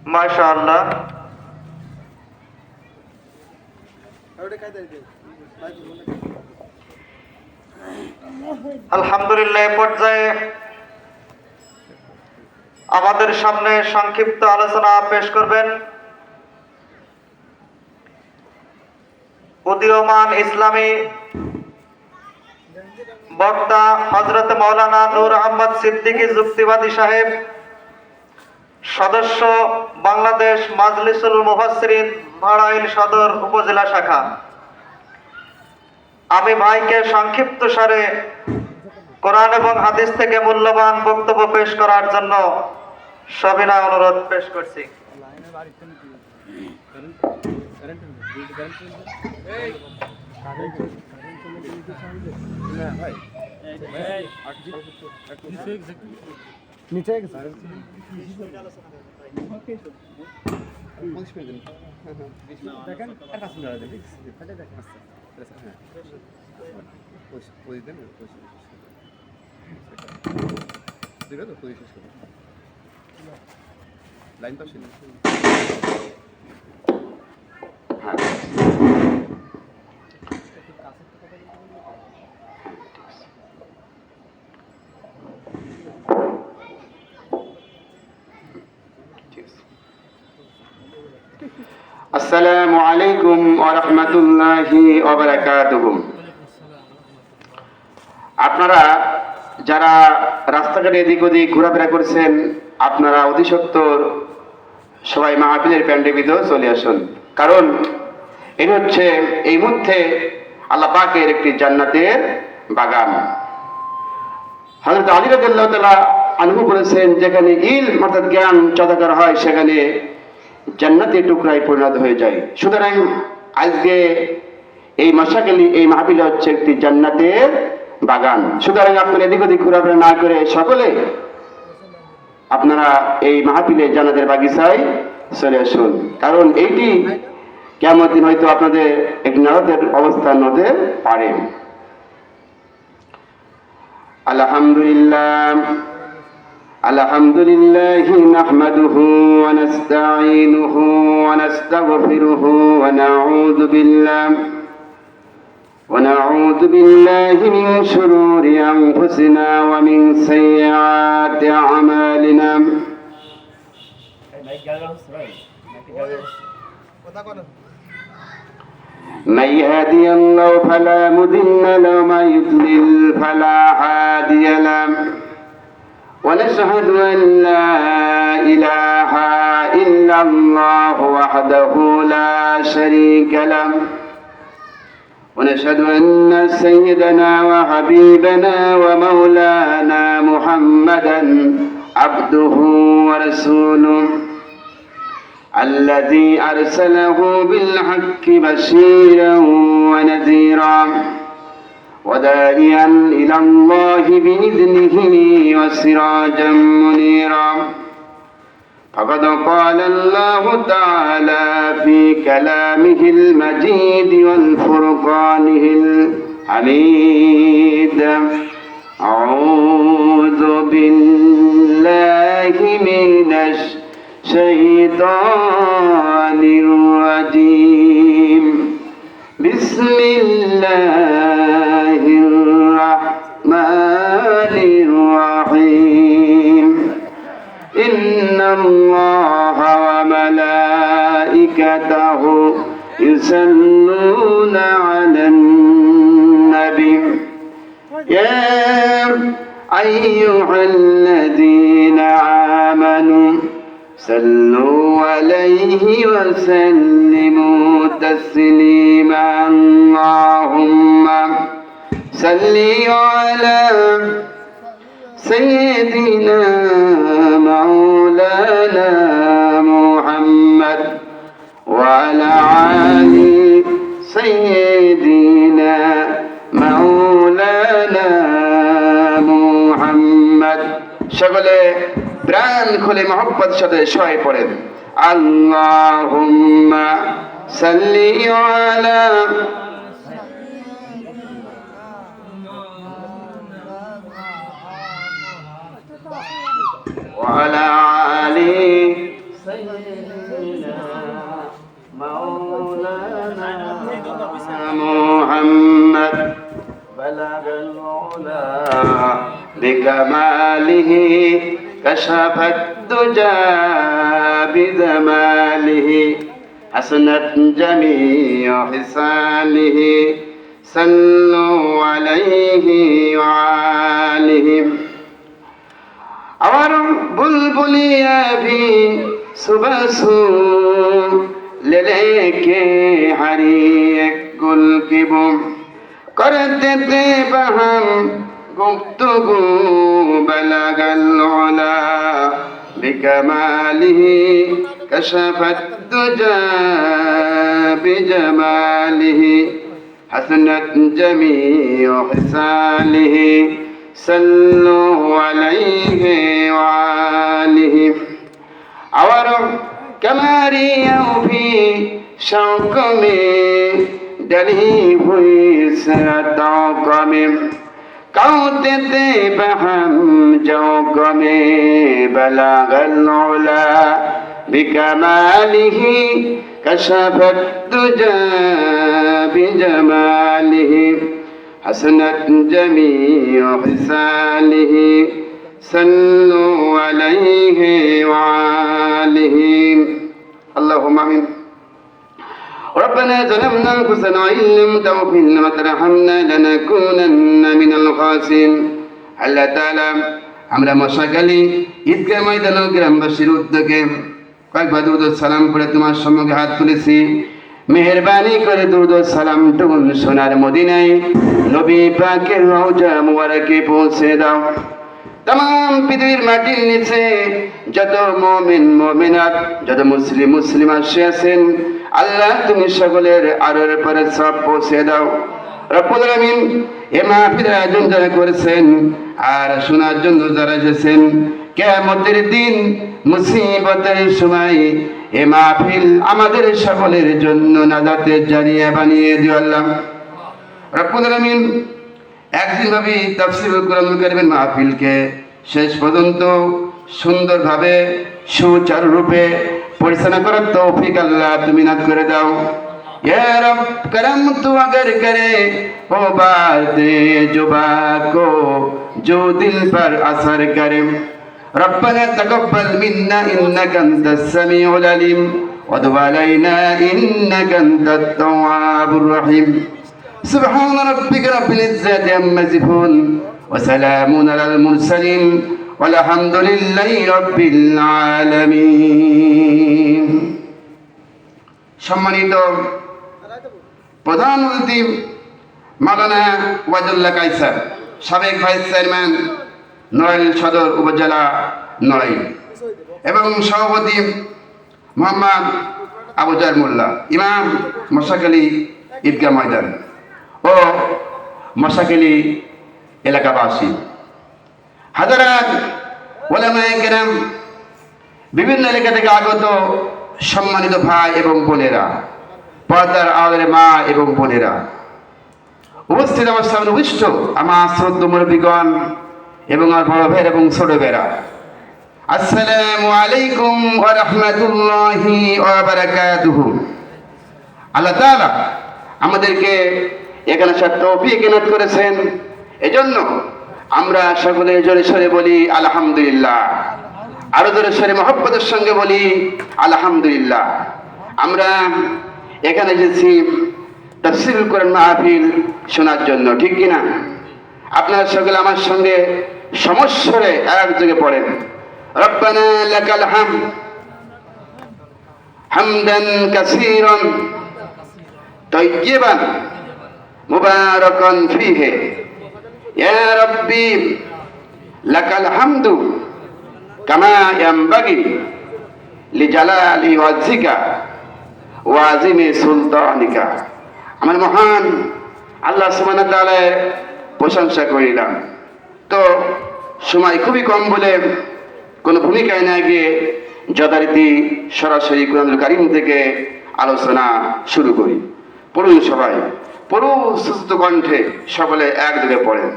মাশাআল্লাহ। আলহামদুলিল্লাহ। এ পর্যায়ে আমাদের সামনে সংক্ষিপ্ত আলোচনা পেশ করবেন উদীয়মান ইসলামী বক্তা হযরত মাওলানা নূর আহমদ সিদ্দিকী যুক্তিবাদী সাহেব, সদস্য বাংলাদেশ মাজলিসুল মুফাসসিরিন নড়াইল সদর উপজেলা শাখা। আমি ভাইকে সংক্ষিপ্ত সারে কোরআন এবং হাদিস থেকে মূল্যবান বক্তব্য পেশ করার জন্য সবিনয় অনুরোধ পেশ করছি। লাইন তো আসসালামু আলাইকুম ওয়া রাহমাতুল্লাহি ওয়া বারাকাতুহু। আপনারা যারা রাস্তাঘাটে এদিক ওদিক ঘোরাফেরা করছেন, আপনারা অতি সত্বর সবাই মাহফিলের প্যান্ডের ভিতরে চলে আসুন, কারণ এটা হচ্ছে এই মুহূর্তে আল্লাহ পাকের একটি জান্নাতের বাগান। হযরত আলী রাদিয়াল্লাহু তাআলা আনহু বলেছেন, যেখানে ইলম অর্থাৎ জ্ঞান চর্চা করা হয় সেখানে জান্নাতের টুকরায় পরিণত হয়ে যায়। সুতরাং আজকে এই মাশাকালি এই মাহফিল হচ্ছে একটি জান্নাতের বাগান। সুতরাং আপনারা এদিক ওদিক ঘোরাফেরা না করে সকলে আপনারা এই মাহফিলে জান্নাতের বাগিচায় চলে আসুন, কারণ এইটি কিয়ামত দিন হয়তো আপনাদের এক নারদের অবস্থান হতে পারে। আলহামদুলিল্লাহ আলহামদুলিল্লাহি নাহমাদুহু ওয়া নাস্তাঈনুহু ওয়া নাস্তাগফিরুহু ওয়া নাউযু বিল্লাহি মিন শুরুরি আনফুসিনা ওয়া মিন সাইয়্যাতি আমালিনা। من يهدي الله فلا مضل له ومن يضلل فلا هادي له ونشهد أن لا إله إلا الله وحده لا شريك له ونشهد أن سيدنا وحبيبنا ومولانا محمدا عبده ورسوله الذي أرسله بالحق بشيرا ونذيرا وداعيا إلى الله بإذنه وسراجا منيرا. فقد قال الله تعالى في كلامه المجيد والفرقانه الحميد: أعوذ بالله من الشيطان الرجيم. بسم الله الرحمن الرحيم. إن الله وملائكته يصلون على النبي يا أيها الذين آمنوا صلوا عليه وسلموا تسليما. اللهم صل على سيدنا مولانا محمد وعلى آل سيدنا مولانا محمد. সকলে প্রাণ খুলে মহব্বত সাথে সহায় পড়েন। আল্লাহুম্মা সাল্লি আলা ওয়া আলা আলি بجماله كشف الدجى بجماله حسنت جميع خصاله صلوا عليه وآلهم और बुलबुलिया भी सुबह सू ले लेके हरी एक गुल की बुम करते थे बहम गुफ्तगू बलगल उला बिकमालिही कशफत दुजा बिजमालिही हसनत जमीउ हिसालिही सल्लु अलैहि वालिहि और कमरियों भी शौक में डली हुई सरतों में कौते थे बहम जौक में बलगल उला बिकमालिही कशफत दुजा बिजमालिही حسنت جميع خصاله صلوا عليه وآله اللهم آمين ربنا ظلمنا أنفسنا وإن لم تغفر لنا وترحمنا لنكونن من الخاسرين আল্লাহ তাআলা আমরা মশাখালী ঈদগাহ ময়দান ও গ্রামবাসীর উদ্যোগে কয়েকবার দুরূদ সালাম করে তোমার সম্মুখে হাত তুলেছি মেহেরবানি করে দুরূদ সালাম টুকুন সোনার মদিনায় নবী পাকের রওজা মুবারকে পৌঁছে দাও। तमाम পৃথিবীর মাটির নিচে যত মুমিন মুমিনাত যত মুসলিম মুসলিমা আছেন আল্লাহ তুমি সকলের আরোর পরে সব পৌঁছে দাও। রব্বুল আলামিন এ মাহফিলের আয়োজন যারা করেছেন আর শোনার জন্য যারা এসেছেন কিয়ামতের দিন মুসিবতের সময় এ মাহফিল আমাদের সকলের জন্য নাজাতের জারিয়া বানিয়ে দিও আল্লাহ। রব্বুল আলামিন একদিন ভাবে তাফসীরুল কুরআনুল কারীমের মাহফিলকে শেষ পর্যন্ত সুন্দরভাবে সুচারুরূপে পরিচালনা করার তৌফিক আল্লাহ তুমি নাত করে দাও। ইয়া রব করম তু अगर करे ओ बात जुबा को जो दिल पर असर करे ربنا تقبل منا انك انت السميع العليم وتب علينا انك انت التواب الرحيم سبحان ربك رب العزة عما يصفون وسلام على المرسلين والحمد لله رب العالمين সম্মানিত প্রধান অতিথি মাওলানা ওয়াজুল্লাহ কায়সার সাবেক ভাইস চেয়ারম্যান নড়াইল সদর উপজেলা নড়াইল এবং সভাপতি মোহাম্মদ আবুজার মোল্লা ইমাম মশাখালী ঈদগাহ ময়দান ও মশাখালী এলাকাবাসী হাজারাত ওলামায়ে কেরাম বিভিন্ন এলাকা থেকে আগত সম্মানিত ভাই এবং বোনেরা পর্দার আড়ালে মা এবং বোনেরা উপস্থিত আমার সামনে উপস্থিত আমার শ্রদ্ধেয় মুরব্বিগণ এবং আমার বড় ভাই এবং ছোট ভাইরা আসসালামু আলাইকুম ওয়া রাহমাতুল্লাহি ওয়া বারাকাতুহু। আল্লাহ তাআলা আমাদেরকে এখানে আসার তৌফিক এনায়েত করেছেন, এজন্য আমরা সকলে জোরে সোরে বলি আলহামদুলিল্লাহ। আরো জোরে সোরে মহব্বতের সঙ্গে বলি আলহামদুলিল্লাহ। আমরা এখানে এসেছি তাফসীরুল কুরআন মাহফিল শোনার জন্য, ঠিক কিনা? আপনারা সকলে আমার সঙ্গে সমস্বরে একযোগে পড়েন রব্বানা লাকাল হামদ হামদান কাসীরান তাইয়্যিবান মুবারাকান ফীহি ইয়া রাব্বি লাকাল হামদু কামা ইয়ানবাগি লিজালালি ওয়াজহিকা ওয়া আযিমি সুলতানিকা। আমার মহান আল্লাহ সুবহানাহু ওয়া তাআলার প্রশংসা করিলাম। তো সময় খুবই কম বলে কোনো ভূমিকায় না গিয়ে যথারীতি সরাসরি কুরআনুল কারীম থেকে আলোচনা শুরু করি। পড়ুন সবাই, পড়ুন সুস্থ কণ্ঠে, সকলে একযোগে পড়েন।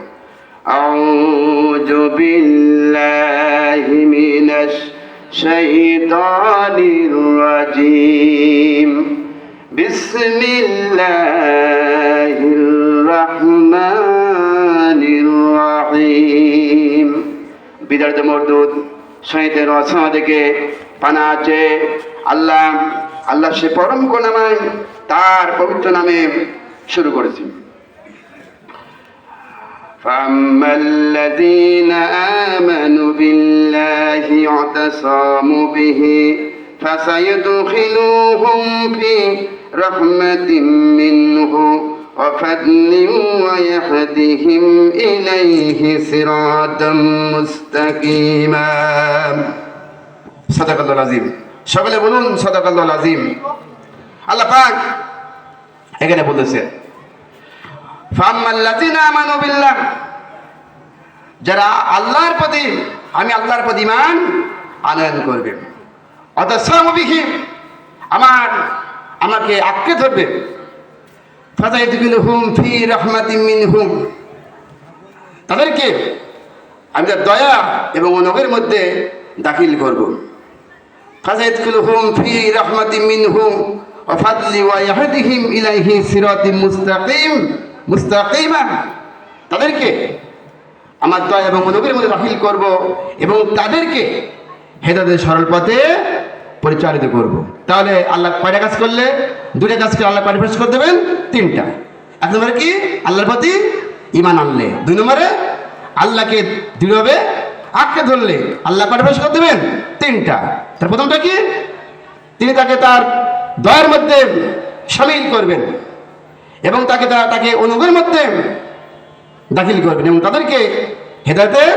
আউযু বিল্লাহি মিনাশ শাইতানির রাজীম বিসমিল্লাহির রাহমানির রাহিম বিদার্দ মরদুদ শহীদের রচনা থেকে পানা আছে আল্লাহ সে পরম করুণাময় তার পবিত্র নামে শুরু করেছি। فأما الذين آمنوا بالله واعتصموا به فسيدخلوهم في رحمة منه وفضل ويهديهم إليه صراطا مستقيما صدق الله العظيم সকলে বলুন সাদাকাল্লাহুল আযীম। আল্লাহ পাক এখানে বলেছে ফাম্মাল্লাযিনা আমানু বিল্লাহ, যারা আল্লাহর প্রতি আল্লাহর প্রতি ঈমান আনয়ন করবে, ওয়াতাসামু বিহি আমাকে আঁকড়ে ধরবে, ফাযাইদুলহুম ফি রাহমাতিম মিনহুম, তাদেরকে আমি তার দয়া এবং অনুগ্রহের মধ্যে দাখিল করব। ফাযাইদুলহুম ফি রাহমাতিম মিনহুম ওয়া ফাদলি ওয়া ইয়াহদিহিম ইলাইহি সিরাতিম মুস্তাকিমা, তাদেরকে আমার দয়া এবং অনুগ্রহের মধ্যে দাখিল করব এবং তাদেরকে হেদায়েতের সরল পথে পরিচালিত করব। তাহলে আল্লাহ কয়টা কাজ করলে? দুটা কাজ করে আল্লাহ কয়টা প্রকাশ করে দেবেন? তিনটা। এক নম্বরে কি? আল্লাহর প্রতি ঈমান আনলে। দুই নম্বরে আল্লাহকে দৃঢ়ভাবে আঁকড়ে ধরলে আল্লাহ কয়টা প্রকাশ করে দেবেন? তিনটা। তার প্রথমটা কি? তিনি তার দয়ার মধ্যে শামিল করবেন এবং তাকে অনুগ্রহের মধ্যে দাখিল করবেন এবং তাদেরকে হেদায়েতের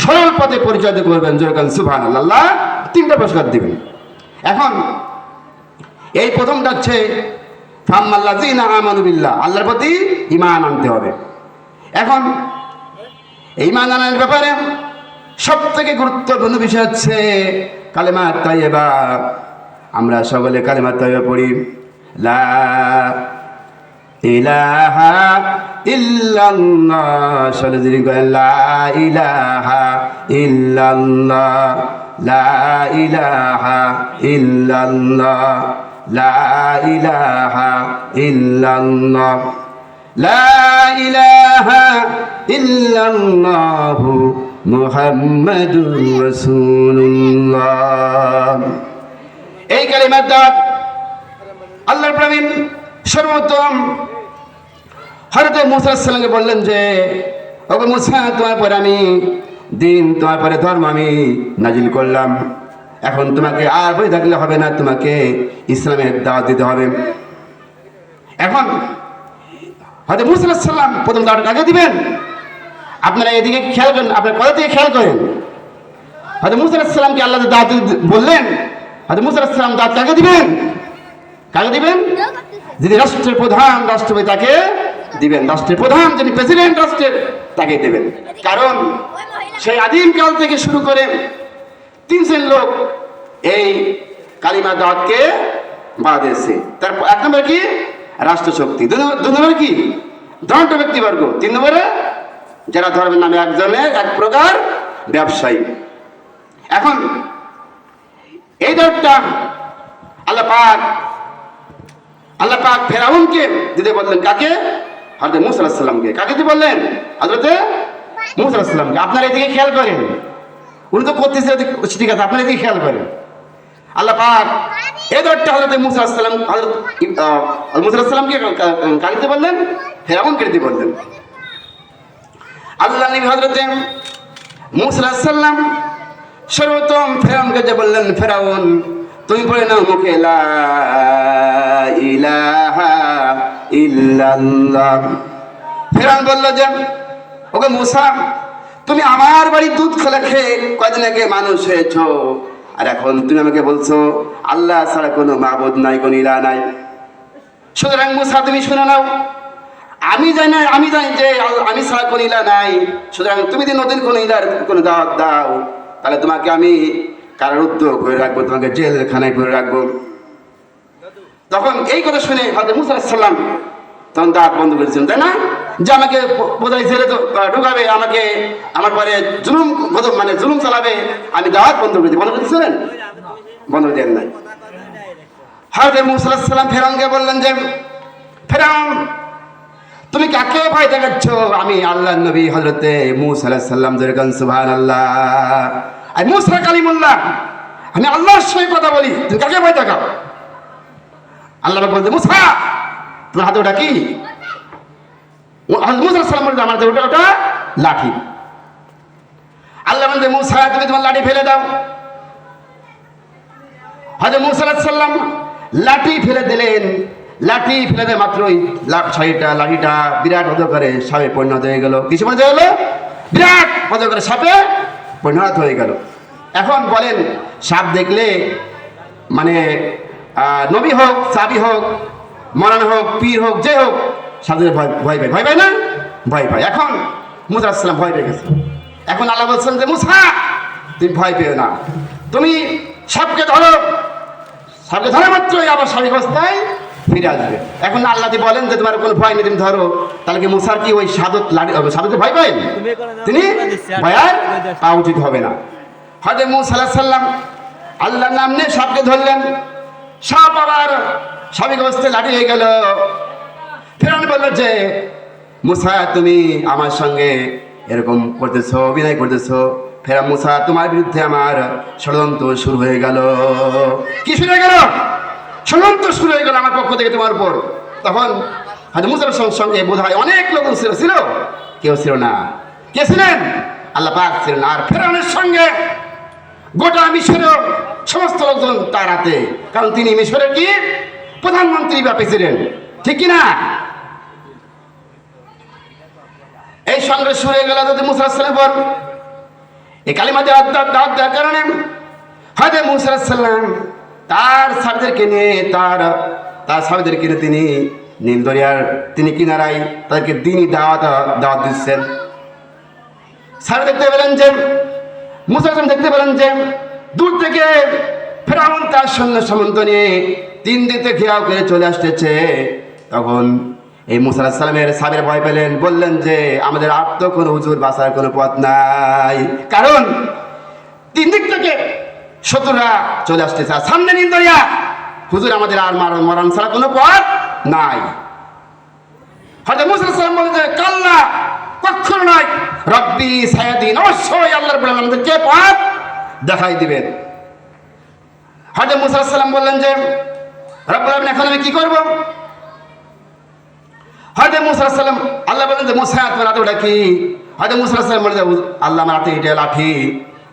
সরল পথে পরিচালিত করবেন। জোরে সুবহানাল্লাহ। আল্লাহ তিনটা পুরস্কার দিবেন। এখন এই প্রথমটা হচ্ছে ফাম্মাল্লাযিনা আমানু বিল্লাহ, আল্লাহর প্রতি ঈমান আনতে হবে। এখন এই ঈমান আনার ব্যাপারে সবথেকে গুরুত্বপূর্ণ বিষয় হচ্ছে কালেমা তাইয়্যিবা। আমরা সকলে কালেমা তাইয়্যিবা পড়ি, লা ইলাহা ইল্লাল্লাহ, সকলে যিনি করেন লা ইলাহা ইল্লাল্লাহ, লা ইলাহা ইল্লাল্লাহ, লা ইলাহা ইল্লাল্লাহ, লা ইলাহা ইল্লাল্লাহু মুহাম্মাদুর রাসূলুল্লাহ। এই কালিমার দাওয়াত আল্লাহর প্রবীণ সর্বোত্তম হযরত মুসা আলাইহিস সালামকে বললেন যে, ওগো মুসা, তোমার পরে আমি দিন, তোমার পরে ধর্ম আমি নাজিল করলাম, এখন তোমাকে আর বই থাকলে হবে না, তোমাকে ইসলামের দাওয়াত দিতে হবে। এখন হযরত মুসা আলাইহিস সালাম প্রথম দাওয়াত কাকে দিবেন? আপনারা এদিকে খেয়াল করেন, আপনারা কোথা থেকে খেয়াল করেন? হযরত মুসা আলাইহিস সালামকে আল্লাহ দাওয়াত বললেন, হযরত মুসা আলাইহিস সালাম দাওয়াত কাকে দিবেন? কাকে দিবেন? যিনি রাষ্ট্রের প্রধান, রাষ্ট্রপতি, তাকে দিবেন। রাষ্ট্রের প্রধান যিনি প্রেসিডেন্ট রাষ্ট্রের, তাকে দেবেন। কারণ সেই আদিম কাল থেকে শুরু করে 3 শ্রেণীর লোক এই কালিমা দাওয়াতকে বাধা দিয়েছে। তার এক নম্বর কি? রাষ্ট্রশক্তি। দুই নম্বর কি? ধনাঢ্য ব্যক্তিবর্গ। 3 নম্বরে যারা ধর্মের নামে এক প্রকার ব্যবসায়ী। এখন এই দাওয়াতটা আল্লাহ পাক ফেরাউনকে দিতে বললেন। কাকে? হযরত মুসা আলাইহিস সালামকে। কাকে দিতে বললেন? হযরত মুসা আলাইহিস সালামকে। আপনারা এদিকে খেয়াল করেন, উনি তো করতেছে, ঠিক আছে, আপনারা এদিকে খেয়াল করেন। আল্লাহ পাক এই দাওয়াতটা হযরত মুসা আলাইহিস সালাম মুসা আলাইহিস সালামকে কাকে দিতে বললেন? ফেরাউনকে দিতে বললেন। আল্লাহ নবী হযরত মুসা আলাইহিস সালাম সর্বোত্তম ফেরাউনকে যে বললেন, ফেরাউন তুমি পড়ে নাও মুখে লা ইলাহা ইল্লাল্লাহ। ফেরাউন বলল যে, ওগো মুসা, তুমি আমার বাড়ি দুধ খেয়ে কয়দিন আগে মানুষ হয়েছো, আর এখন তুমি আমাকে বলছো আল্লাহ ছাড়া কোনো মাবুদ নাই, কোনো ইলাহ নাই। সুতরাং মুসা তুমি শুনে নাও, আমি জানি যে আমি ছাড়া কোনো ইলাহ নাই। সুতরাং তুমি যদি নদীর কোনো ইলাহর কোনো দাওয়াত দাও, তাহলে তোমাকে আমি কারারুদ্ধ করে রাখবো, তোমাকে জেলখানায় করে রাখবো। তখন এই কথা শুনে হযরত মুসা আলাইহিস সালাম তখন দাওয়াত বন্ধ করেছিলেন, তাই না? যে আমাকে বোধহয় ছেড়ে তো ঢুকাবে, আমাকে আমার পরে জুলুম চালাবে, আমি দাওয়াত বন্ধ করে দিই। বন্ধ করেছিলেন? বন্ধ করে দেন নাই। হযরত মুসা আলাইহিস সালাম ফেরাউনকে বললেন যে, ফেরাউন তুমি কাকে ভয় দেখাচ্ছ? আমি আল্লাহ নবী হযরতে মূসা আলাইহিস সালাম যেরকম সুবহানাল্লাহ, আমি মূসা কালিমুল্লাহ, আমি আল্লাহর সঙ্গে কথা বলি, তুমি কাকে ভয় দেখাও? আল্লাহ বলতে মূসা তোমার হাতে ওটা কি? মূসা আলাইহিস সালাম বলতে আমার হাতে ওটা লাঠি। আল্লাহ বলতে মূসা তুমি তোমার লাঠি ফেলে দাও। হযরত মূসা আলাইহিস সালাম লাঠি ফেলে দিলেন। লাঠি ফেলে দেয় মাত্রই লাঠিটা বিরাট অন্ধকারে সাপে পরিণত হয়ে গেল। কিছু মনে হলো বিরাট অন্ধকারে সাপে পরিণত হয়ে গেল। এখন বলেন সাপ দেখলে মানে নবী হোক, সাবি হোক, মরান হোক, পীর হোক, যে হোক, সাথে ভয় পায় না? ভয় পায়। এখন মূসা আলাইহিস সালাম ভয় পেয়ে গেছে। এখন আল্লাহ বলছেন যে মূসা তুমি ভয় পেও না, তুমি সাপকে ধরো, সাপকে ধরা মাত্রই আবার স্বাভাবিক অবস্থায় ফিরে আসবে। এখন আল্লাহ যদি বলেন যে তোমার কোনো ভয় নেই, তুমি ধরো, তাহলে কি মুসার কি ওই সাদতে ভয় পাবেন? তিনি ভয় আর পাওয়া উচিত হবে না। হযরত মূসা আলাইহিস সালাম আল্লাহর নাম নিয়ে সাপকে ধরলেন। সাপ আবার স্বাভাবিক অবস্থায় লাঠি হয়ে গেল। ফিরআউন বলল যে মূসা তুমি আমার সঙ্গে এরকম করতেছো, অভিনয় করতেছো। ফেরা মূসা তোমার বিরুদ্ধে আমার ষড়যন্ত্র শুরু হয়ে গেল। কি শুরু হয়ে গেল? ষড়যন্ত্র শুরু হয়ে গেল আমার পক্ষ থেকে তোমার উপর। তখন হযরত মূসার সঙ্গে বোধহয় অনেক লোকজন ছিল? কেউ ছিল না। কে ছিলেন? আল্লাহ পাক ছিলেন। আর ফেরাউনের সঙ্গে গোটা মিশরের সমস্ত লোকজন তার হাতে, কারণ তিনি মিশরের কি প্রধানমন্ত্রী বা প্রেসিডেন্ট, ঠিক কিনা? এই সংগ্রাম শুরু হয়ে গেল হযরত মূসা আলাইহিস সালামের পর। এই কালিমা দাওয়াত দেওয়ার কারণে হযরত মূসা আলাইহিস সালাম তার সাহাবীদেরকে নিয়ে তিনি নীল দরিয়ার কিনারায় তাদেরকে দ্বীনি দাওয়াত দিচ্ছেন। সাহাবী দেখতে পেলেন যে মূসা আলাইহিস সালাম দেখতে পেলেন যে দূর থেকে ফেরাউন তার সৈন্য সামন্ত নিয়ে 3 দিকে ঘেরাও করে চলে আসতেছে। তখন এই মূসা আলাইহিস সালামের সাহাবীরা ভয় পেলেন, বললেন যে আমাদের আর তো কোনো হুজুর বাঁচার কোনো পথ নাই, কারণ 3 দিক থেকে শত্রুরা চলে আসতেছে, আর সামনে নীল দরিয়া, হুজুর আমাদের আর মরণ ছাড়া কোনো পথ নাই। হযরত মূসা আলাইহিস সালাম বললেন যে কাল্লা, কখনো নয়, রব্বি সায়াদিন, অবশ্যই আল্লাহ রাব্বুল আলামিন আমাদেরকে পথ দেখাই দিবেন। হযরত মূসা আলাইহিস সালাম বললেন যে রব্বুল আলামিন এখন আমি কি করব? হযরত মূসা আলাইহিস সালাম আল্লাহ বলেন যে মূসা তোমার হাতে ওটা কি? হযরত মূসা আলাইহিস সালাম বলেন যে আল্লাহ আমার হাতে এটা লাঠি।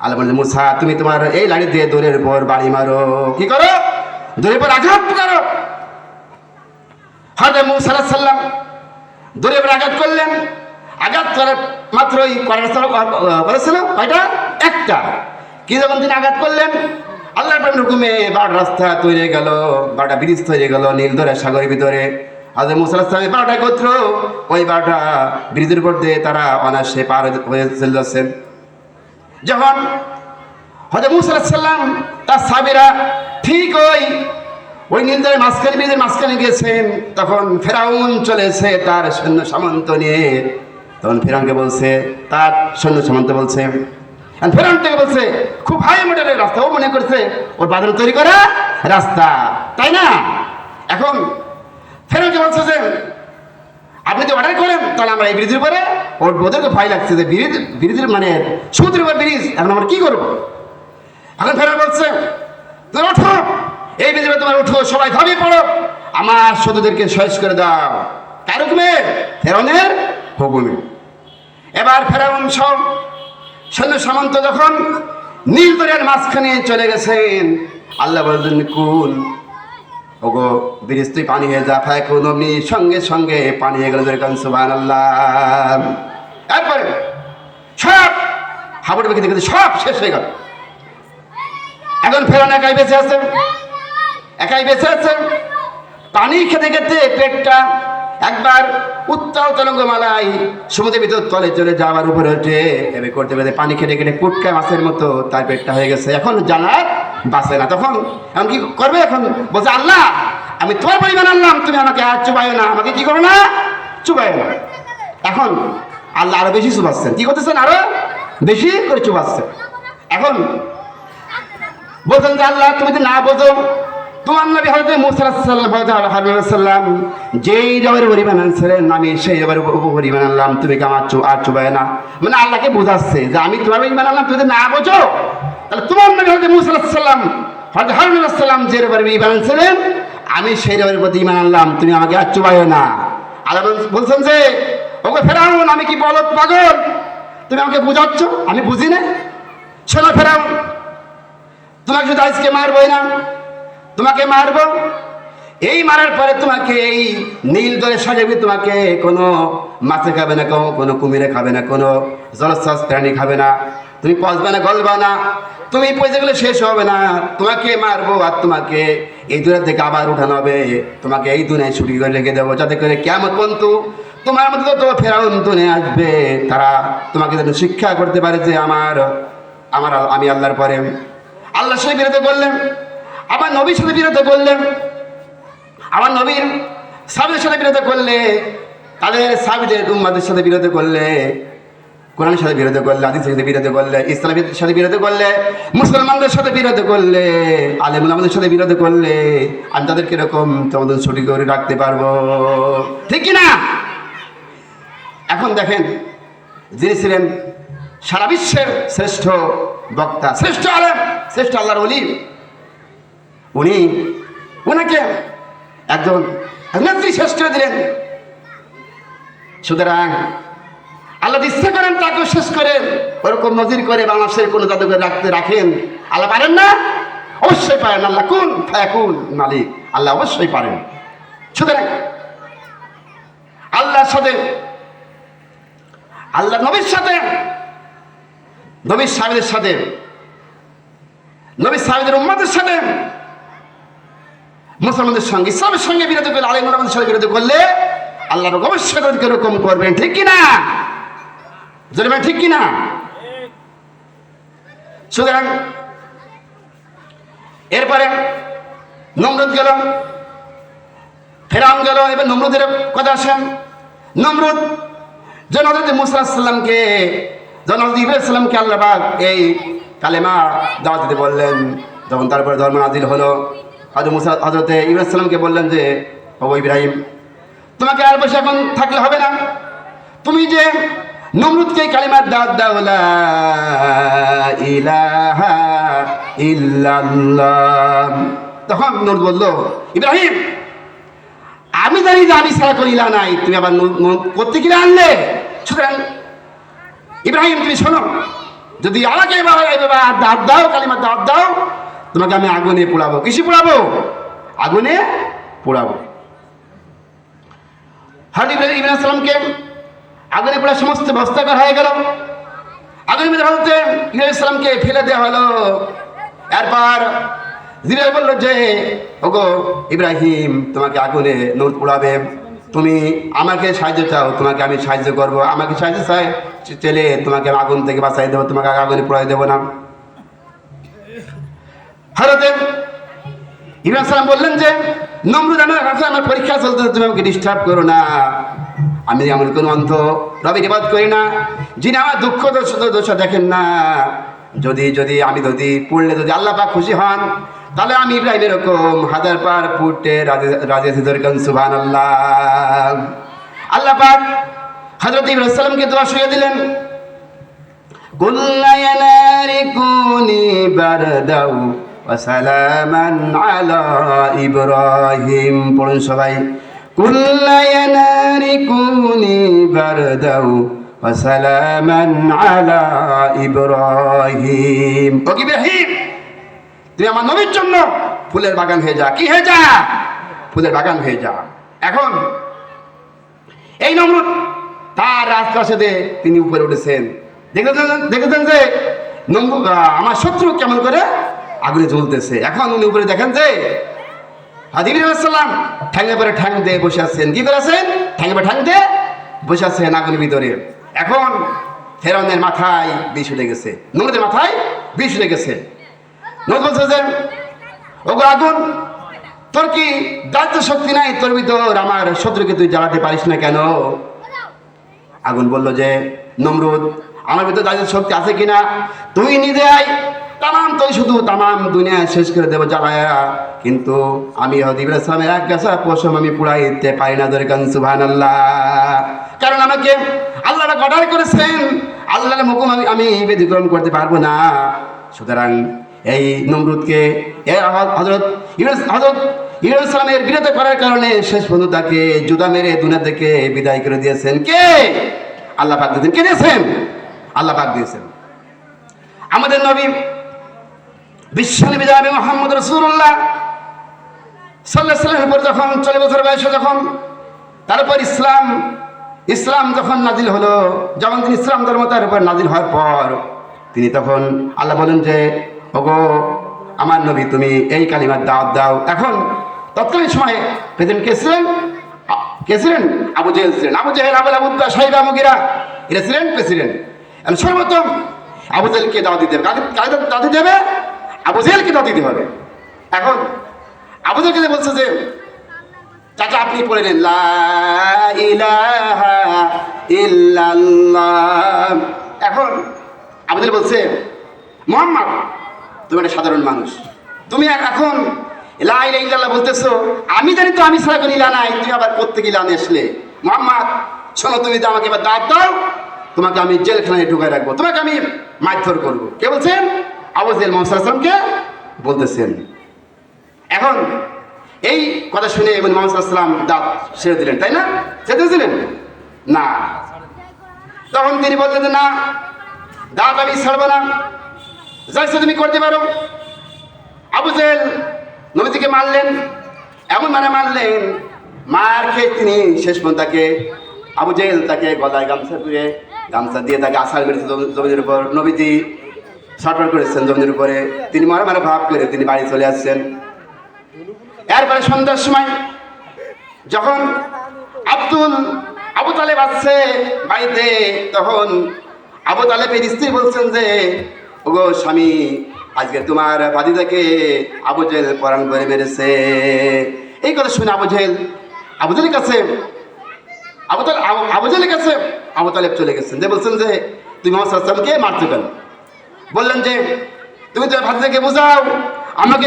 আল্লাহ বলেন মূসা তুমি তোমার এই লাঠি দিয়ে দূরের উপর বাড়ি মারো। কি করো? দূরের উপর আঘাত করো। হযরত মূসা আলাইহিস সালাম দূরের উপর আঘাত করলেন। আঘাত করার মাত্রই করেছিল কয়টা? একটা। কি যখন তিনি আঘাত করলেন, আল্লাহর হুকুমে 12টা রাস্তা তৈরি হয়ে গেল, 12টা ব্রিজ তৈরি হয়ে গেল নীল দরিয়া সাগরের ভিতরে। হযরত মূসা আলাইহিস সালামের 12টা গোত্র ওই 12টা ব্রিজের উপর দিয়ে তারা অনায়াসে পার হয়ে চলে যাচ্ছেন। যখন হযরত মূসা আলাইহিস সালাম তার সাহাবীরা ঠিক ওই নীল দরিয়ার মাঝখানে, ব্রিজের মাঝখানে গিয়েছেন, তখন ফেরাউন চলে এসে তার সৈন্য সামন্ত নিয়ে, তখন ফেরাউনকে বলছে, তার সৈন্য সামন্ত বলছে, ফেরাউন থেকে বলছে খুব হাই মডেলের রাস্তা, ও মনে করছে ওর বাঁধন তৈরি করা রাস্তা, তাই না? এখন ফেরাউনকে বলছে যে আপনি তো অর্ডার করেন, তাহলে আমরা এই ব্রিজের উপরে, ওদেরকে ভয় লাগছে যে ব্রিজের মানে সমুদ্রের উপর ব্রিজ, এখন আমরা কি করবো? এখন ফেরাউন বলছে তুমি ওঠো, এই ব্রিজের উপরে তোমার ওঠো, সবাই ভাবিয়ে পড়ো, আমার শত্রুদেরকে শেষ করে দাও। কার হুকুমে? ফেরাউনের হুকুমে। এবার ফেরাউন সব সৈন্য সামন্ত যখন নীল দরিয়ার মাঝখানে চলে গেছেন, আল্লাহ বললেন কুল, ওগো ব্রিজ তুই পানি হয়ে যা, ফায়াকুন, অমনি সঙ্গে সঙ্গে পানি হয়ে গেল। সুবহানাল্লাহ। তারপরে সব হাবুড বেঁকে দেখে সব শেষ হয়ে গেল। এখন ফেরাউন একাই বেঁচে আছে, পানি খেতে খেতে পেটটা একবার উত্তাল তরঙ্গমালায় সমুদ্রের ভিতর তলে চলে যাওয়ার উপরে উঠে এভাবে করতে করতে পানি খেটে খেটে পুটকা মাছের মতো তার পেটটা হয়ে গেছে। এখন জানার বাঁচে না। তখন এখন কি করবে? এখন বলছে আল্লাহ আমি তোমার পরিমাণ আনলাম, তুমি আমাকে আর চুবাইও না, আমাকে কি করো না, চুবাইও না। এখন আল্লাহ আরো বেশি চুবাচ্ছেন। কি করতেছেন? আরো বেশি করে চুবাচ্ছেন। এখন বলছেন যে আল্লাহ তুমি যদি না বোঝো, তোমার নবী হযরত মুসা আলাইহিস সালাম যেই রবের উপর ঈমান আনছিলেন আমি সেই রবের উপর ঈমান আনলাম, তুমি কি আমার আর চুবায় না? মানে আল্লাহকে বোঝাচ্ছে যে আমি তোমার ঈমান আনলাম, তুমি যদি না বোঝো তাহলে তোমার নবী হযরত মুসা আলাইহিস সালাম হযরত হারুন আলাইহিস সালাম যে রবের উপর ঈমান আনছিলেন আমি সেই রবের প্রতি ঈমান আনলাম, তুমি আমাকে আর চুবায় না। আল্লাহ বলছেন যে ওকে ফেরাউন আমি কি বলদ পাগল, তুমি আমাকে বুঝাচ্ছ, আমি বুঝি না? শোনো ফেরাউন, তোমাকে শুধু আজকে মারবই না, তোমাকে মারবো, এই মারার পরে তোমাকে এই নীল দলে সাজাবে, তোমাকে কোনো মাছে খাবে না, কোনো কুমিরে খাবে না, কোনো জলস্বাস প্রাণী খাবে না, তুমি পচবে না, গলবা না, তুমি পয়সাগুলো শেষ হবে না, তোমাকে মারবো আর তোমাকে এই দূরের থেকে আবার উঠানো হবে, তোমাকে এই দুনিয়ায় ছুটি করে রেখে দেবো, যাতে করে কিয়ামত পর্যন্ত তোমার মধ্যে তো ফেরাউন দুনিয়া আসবে, তারা তোমাকে যেন শিক্ষা করতে পারে যে আমি আল্লাহর পরে। আল্লাহর সাথে বিরোধ করলেন, আবার নবীর সাথে বিরোধ করলেন, আবার নবীর সাহাবীদের সাথে বিরোধ করলে, তাদের সাহাবীদের উম্মতের সাথে বিরোধ করলে, কোরআনের সাথে বিরোধ করলে, হাদিসের সাথে বিরোধ করলে, ইসলামের সাথে বিরোধ করলে, মুসলমানদের সাথে বিরোধ করলে, আলেমুল আমাদের সাথে বিরোধ করলে আমি তাদেরকে এরকম তোমাদের ছুটি করে রাখতে পারবো, ঠিক কি না? এখন দেখেন, যিনি ছিলেন সারা বিশ্বের শ্রেষ্ঠ বক্তা, শ্রেষ্ঠ আলেম, শ্রেষ্ঠ আল্লাহর ওলি, উনাকে একজন নেত্রী শেষ করে দিলেন। সুতরাং আল্লাহ ইচ্ছা করেন তাকেও শেষ করেন, ওরকম নজির করে বাংলাদেশের কোনো জাদুঘর রাখেন, আল্লাহ পারেন না? অবশ্যই পারেন। আল্লাহ কুন ফায়াকুন মালিক, আল্লাহ অবশ্যই পারেন। সুতরাং আল্লাহর সাথে, আল্লাহ নবীর সাথে, নবীর সাহাবীদের সাথে, নবীর সাহাবীদের উম্মতের সাথে, মুসলমানদের সঙ্গে, ইসলামের সঙ্গে বিরোধ করলে, আলেমুল আমাদের সাথে বিরোধ করলে আল্লাহ অবশ্যই তাদেরকে এরকম করবেন, ঠিক কিনা? জোরে ঠিক কিনা? সুতরাং এরপরে নমরুদ গেল, ফেরাউন গেল, এবার নমরুদের কথা আসেন। নমরুদ যখন হযরত মুসা আলাইহিস সালামকে, যখন হযরত ইব্রাহিম আলাইহিস সালামকে আল্লাহ পাক এই কালেমা দাওয়াত দিতে বললেন, যখন তারপরে ধর্ম নাযিল হলো, হযরত ইব্রাহিম আলাইহিস সালামকে বললেন যে ও ইব্রাহিম, তোমাকে আর বসে এখন থাকলে হবে না, তুমি যে নমরুদকে কালিমার দাওয়াত দাও, লা ইলাহা ইল্লাল্লাহ। তখন নমরুদ বলল, ইব্রাহিম আমি জানি যে আমি ছাড়া কোনো ইলাহ নাই, তুমি আবার করতে কিনে আনলে? সুতরাং ইব্রাহিম তুমি শোনো, যদি আমাকে দাওয়াত দাও, কালিমার দাওয়াত দাও, তোমাকে আমি আগুনে পোড়াবো। কিসে পোড়াবো? আগুনে পোড়াবো। হযরত ইব্রাহিম আলাইহিস সালামকে আগুনে পোড়া সমস্ত ব্যবস্থা করা হয়ে গেল। আগুনের মধ্যে হযরত ইব্রাহিম আলাইহিস সালামকে ফেলে দেওয়া হলো। এরপর জিবরাইল বলল যে ওগো ইব্রাহিম, তোমাকে আগুনে নূর পোড়াবে, তুমি আমাকে সাহায্য চাও, তোমাকে আমি সাহায্য করব, আমাকে সাহায্য চেলে তোমাকে আগুন থেকে বাঁচাই দেবো, তোমাকে আগুনে পোড়াই দেবো না। হযরত ইব্রাহিম সালাম বললেন যে নমরুদ, আমার পরীক্ষা চলতে, তুমি আমাকে ডিস্টার্ব করো না, আমি এমন কোনো অন্ধ রবের ইবাদত করি না যিনি আমার দুঃখ দোষ দেখেন না, যদি আমি পড়লে যদি আল্লাহ পাক খুশি হন, তাহলে আমি ইব্রাহিম এরকম 1000 পার ফুটে রাজি আছি, দরকার সুবহানাল্লাহ। আল্লাহ পাক হযরত ইব্রাহিম সালামকে দোয়া শুনিয়ে দিলেন, কুল্লা ইয়া নারি কুনি বারদাও ওয়া সালামান আলা ইব্রাহিম। পড়ুন সবাই, কুল্লা ইয়া নারি কুনি বারদাও ওয়া সালামান আলা ইব্রাহিম। ও ইব্রাহিম, তুই আমার নবীর জন্য ফুলের বাগান হয়ে যা। কি হয়ে যা? ফুলের বাগান হয়ে যা। এখন এই নমরুদ তার রাজপ্রাসাদে তিনি উপরে উঠেছেন, দেখেছেন যে আমার শত্রু কেমন করে আগুনে জ্বলতেছে। এখন উনি উপরে দেখেন যে ইব্রাহিম আলাইহিস সালাম ঠ্যাঙে পরে ঠ্যাং দিয়ে বসে আছেন। কি করে আছেন? ঠ্যাঙে পরে ঠ্যাং দিয়ে বসে আছেন আগুনের ভিতরে। এখন ফেরাউনের মাথায় বিষ উঠে গেছে, নমরুদের মাথায় বিষ উঠে গেছে। নমরুদ বলছে যে ওগো আগুন, তোর কি দায়িত্ব শক্তি নাই? তোর ভিতর আমার শত্রুকে তুই জ্বালাতে পারিস না কেন? আগুন বলল যে নমরুদ, আমার ভিতর দায়িত্ব শক্তি আছে কিনা তুই নিজে আয়, শুধু তামাম দুনিয়া শেষ করে দেবো জ্বালায়া, কিন্তু আমি ইব্রাহিম ইসলামের এক গাছা পশম আমি পুড়াইতে পারি না। দরকার সুবহানাল্লাহ। কারণ আমাকে আল্লাহ অর্ডার করেছেন, আল্লাহর হুকুম আমি ব্যতিক্রম করতে পারবো না। সুতরাং এই নমরুদকে হযরত ইব্রাহিম ইসলামের বিরত করার কারণে শেষ পর্যন্ত তাকে জুদা মেরে দুনিয়া থেকে বিদায় করে দিয়েছেন কে? আল্লাহ পাক দিয়েছেন। কে দিয়েছেন? আল্লাহ পাক দিয়েছেন। আমাদের নবী বিশ্বনবী জনাবে মুহাম্মদ রাসূলুল্লাহ সাল্লাল্লাহু আলাইহি ওয়াসাল্লামের উপর যখন 40 বছর বয়সে যখন তারপর ইসলাম যখন নাজিল হলো, যখন তিনি ইসলাম ধর্ম তার উপর নাজিল হওয়ার পর তিনি তখন আল্লাহ বলেন যে ওগো আমার নবী তুমি এই কালিমার দাওয়াত দাও। এখন তৎকালীন সময়ে প্রেসিডেন্ট কে ছিলেন? আবু জেহেল ছিলেন। আবু জেহেল, আবুল আবুদ্দা, সাইবা, মুগিরা, এরা ছিলেন প্রেসিডেন্ট। সর্বপ্রথম আবু জেহেলকে দাওয়াত দিতে হবে। কাকে দাওয়াত দিতে হবে? আবু জেহেলকে দাওয়াত দিতে হবে। এখন আবু জেহেলকে বলছে যে চাচা আপনি পড়ে নেন লা ইলাহা ইল্লাল্লাহ। এখন আবু জেহেল বলছে মুহাম্মদ তুমি একটা সাধারণ মানুষ, তুমি এখন লা ইলাহা ইল্লাল্লাহ বলতেছো, আমি জানি তো আমি ছাড়া কোনো ইলাহ নাই, তুমি আবার কোত্থেকে ইলাহ নিয়ে আসলে? মুহাম্মদ শোনো, তুমি তো আমাকে এবার দাওয়াত দাও, তোমাকে আমি জেলখানায় ঢুকায় রাখবো, তোমাকে আমি মারধর করবো। কে বলছেন? আবু জেহেল মুহাম্মদ সাল্লাল্লাহু আলাইহি ওয়াসাল্লামকে বলতেছেন। এখন এই কথা শুনে মুহাম্মদ সাল্লাল্লাহু আলাইহি ওয়াসাল্লাম দাঁত ছেড়ে দিলেন, তাই না? ছেড়ে দিলেন না। তখন তিনি বললেন যে না, দাঁত আমি ছাড়বো না, যা ইচ্ছা তুমি করতে পারো। আবু জেহেল নবীজিকে মারলেন, এমন মানে মারলেন, মার খেয়ে তিনি শেষ পর্যন্ত তাকে আবু জেহেল তাকে গলায় গামছা দিয়ে তাকে আছাড় মেরেছে জমিনের উপর। নবীজি ছটফট করেছেন জমিনের উপরে, তিনি মারা মারা ভাব করে তিনি বাড়ি চলে আসছেন। এরপরে সন্ধ্যার সময় যখন আবু তালেব আসছে বাড়িতে, তখন আবু তালেবের স্ত্রী বলছেন যে ওগো স্বামী, আজকে তোমার ভাতিজাকে আবু জেহেল পরাণ করে মেরেছে। এই কথা শুনে আবু জেহেলের কাছে আবু তালেব চলে গেছেন, যে বলছেন যে তুমি মুহাম্মদ সাল্লাল্লাহু আলাইহি ওয়াসাল্লামকে মারতে কেন? বললেন যে তুমি তো ভাতিজাকে বোঝাও, আমাকে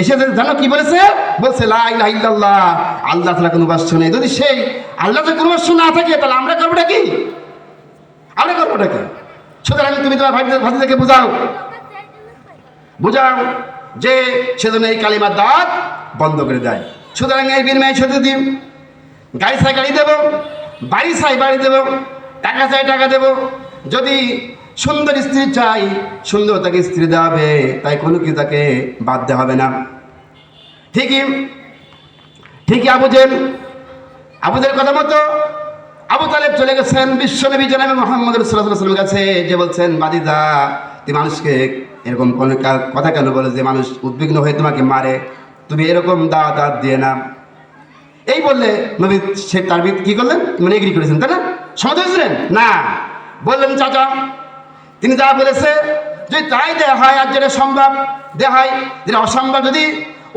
এসে জানো কি বলেছে? বলছে লা ইলাহা ইল্লাল্লাহ, আল্লাহ ছাড়া কোনো উপাস্য নেই। যদি সেই আল্লাহ ছাড়া কোনো উপাস্য না থাকে তাহলে আমরা করবোটা কি? সুতরাং তুমি তোমার ভাতিজাকে বোঝাও যে সেজন্য এই কালিমার দাওয়াত বন্ধ করে দেয়। সুতরাং এই বিনিময়ে যদি গাড়ি চাই গাড়ি দেবো, বাড়ি চাই বাড়ি দেবো, টাকা চাই টাকা দেবো। যদি সুন্দর স্ত্রী চাই সুন্দর তাকে স্ত্রী দেওয়া হবে, তাই কোনো কিছু তাকে বাদ দেওয়া হবে না। ঠিকই আবু জেহেল কথা মতো আবু তালেব চলে গেছেন বিশ্বনবী জনাবে মুহাম্মদ রাসূলুল্লাহ সাল্লাল্লাহু আলাইহি ওয়াসাল্লামের কাছে, যে বলছেন বাদিদা তুমি মানুষকে এরকম কোন কথা কেন বলে যে মানুষ উদ্বিগ্ন হয়ে তোমাকে মারে? তুমি এরকম দাওয়াত দিয়ে না। এই বললে নবী সে তার কি করলেন? মানে এগ্রি করেছেন, তাই না? সহজ হয়েছিলেন না, বললেন চাচা তিনি যা বলেছে যদি তাই দেওয়া হয়, আর যেটা সম্ভব দেওয়া হয়, যেটা অসম্ভব যদি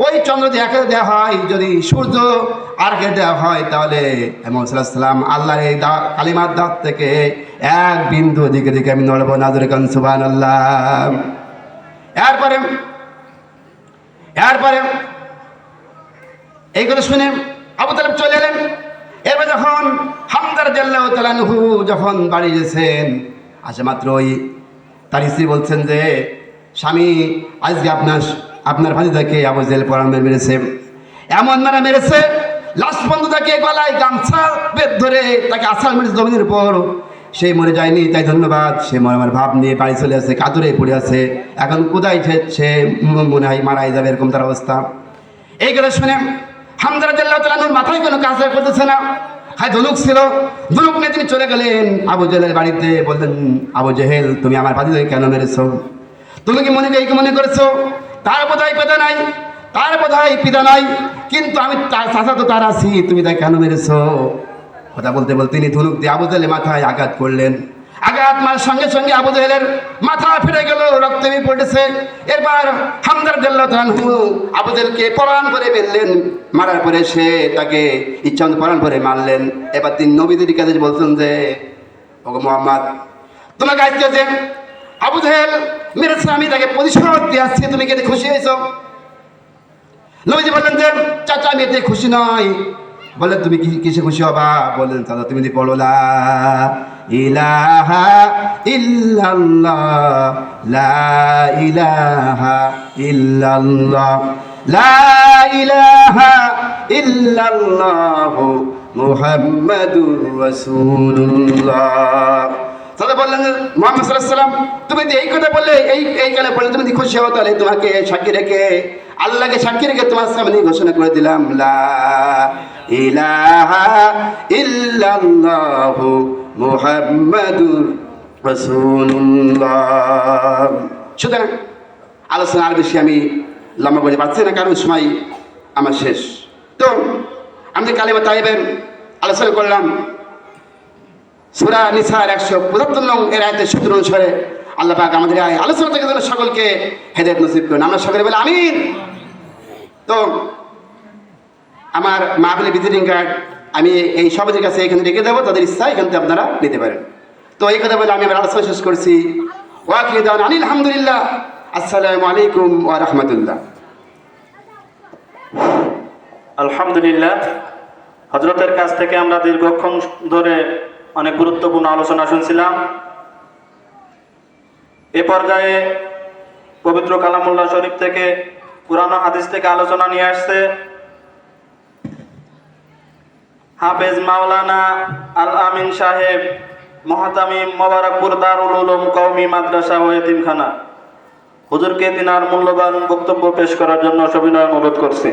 ওই চন্দ্র দিয়ে একে দেওয়া হয়, যদি সূর্য আর কে দেওয়া হয়, তাহলে মুহাম্মদ সাল্লাল্লাহু আলাইহি ওয়াসাল্লাম আল্লাহর এই কালিমার দাঁত থেকে এক বিন্দু দিকে দিকে আমি নড়বো না। জোরে কান সুবহানাল্লাহ। এরপরে এই কথা শুনে আবু তালেব চলে এলেন। এরপর যখন হামজা রাদিয়াল্লাহু তাআলা আনহু যখন বাড়ি গেছেন, আসে মাত্রই তার স্ত্রী বলছেন যে স্বামী আজকে আপনার ভাতিজাকে আবু জেহেল পরাণ মেরেছে, এমন মারা মেরেছে লাশ বন্ধু তাকে গলায় গামছা বেঁধে ধরে তাকে আছাড় মেরেছে জমিনের উপর। সে মরে যায়নি, তাই ধন্যবাদ। সে আমার ভাব নিয়ে বাড়ি চলে আসে, কাতরে পড়ে আছে, এখন কোথায় সে মনে হয় মারাই যাবে, এরকম তার অবস্থা। এই কথা শুনে হামজা রাদিয়াল্লাহু তাআলা আনহুর মাথায় কোনো কাজ করতেছে না, হ্যাঁ ধনুক ছিল, ধনুক নিয়ে তিনি চলে গেলেন আবু জেহেলের বাড়িতে। বললেন আবু জেহেল তুমি আমার ভাতিজাকে কেন মেরেছো? তুমি কি মনে করেছো তার বোধহয় পিতা নাই, কিন্তু আমি তার চাচা তো তার আছি, তুমি তাই কেন মেরেছো? কথা বলতে তিনি ধনুক দিয়ে আবু জেহেলের মাথায় আঘাত করলেন। আঘাত মারার সঙ্গে সঙ্গে আবু জেহেলের মাথা ফেটে গেল, রক্ত বেরিয়ে পড়েছে। এরপর হামজা রাদিয়াল্লাহু তাআলা আনহু আবু জেহেলকে পরাণ করে ফেললেন। মারার পরে সে তাকে ইচ্ছামতো পরাণ করে মারলেন। এবার তিনি নবীদের কাছে বলছেন যে ওগো মুহাম্মদ, তোমাকে আজকে যে আবু জেহেল মেরেছে, আমি তাকে প্রতিশোধ দিয়ে আসছি, তুমি কি এতে খুশি হয়েছো? নবীজি বললেন যে চাচা আমি এতে খুশি নয়। বললেন তুমি কি কিসে খুশি হবা? বললেন চাচা তুমি যদি পড়ো লা ইলাহা ইল্লাল্লাহ, লা ইলাহা ইল্লাল্লাহ, লা ইলাহা ইল্লাল্লাহ মুহাম্মাদুর রাসূলুল্লাহ। তাহলে বললেন মুহাম্মদ সাল্লাল্লাহু আলাইহি ওয়াসাল্লাম তুমি যদি এই কথা বললে, এই কালে বললে তুমি যদি খুশি হও, তাহলে তোমাকে সাক্ষী রেখে, আল্লাহকে সাক্ষী রেখে তোমার সামনে ঘোষণা করে দিলাম লা ইলাহা ইল্লাল্লাহ মুহাম্মাদুর রাসূলুল্লাহ। সুতরাং আলোচনা আর বেশি আমি লম্বা করতে পারছি না, কারণ সময় আমার শেষ। তো আমি কালিমা তাইবের আলোচনা করলাম সূরা নিসার 175 নং এর আয়াতের সূত্র অনুসারে। আল্লাহ পাক আমাদের এই আলোচনা থেকে যেন সকলকে হেদায়েত নসিব করেন, আমরা সকলে বলে আমিন। তো আমার মাহফিলের ভিজিটিং কার্ড আমি এই সবাদের কাছে এখানে রেখে দেবো, তাদের ইচ্ছা এখান থেকে আপনারা নিতে পারেন। তো এই কথা বলে আমি আমার আলোচনা শেষ করছি। ওয়াকিল দাওয়ানা আনিল হামদুলিল্লাহ, আসসালামু আলাইকুম ওয়া রাহমাতুল্লাহ। আলহামদুলিল্লাহ, হযরতের কাছ থেকে আমরা দীর্ঘক্ষণ ধরে অনেক গুরুত্বপূর্ণ আলোচনা শুনছিলাম। এ পর্যায়ে পবিত্র কালামুল্লাহ শরীফ থেকে, কুরআন ও হাদিস থেকে আলোচনা নিয়ে আসছে হাফেজ মাওলানা আল আমিন সাহেব, মহাতামিম মোবারকপুর দারুল উলুম কওমি মাদ্রাসা ও এতিমখানা। হুজুরকে তিনার মূল্যবান বক্তব্য পেশ করার জন্য সবিনয় অনুরোধ করছি।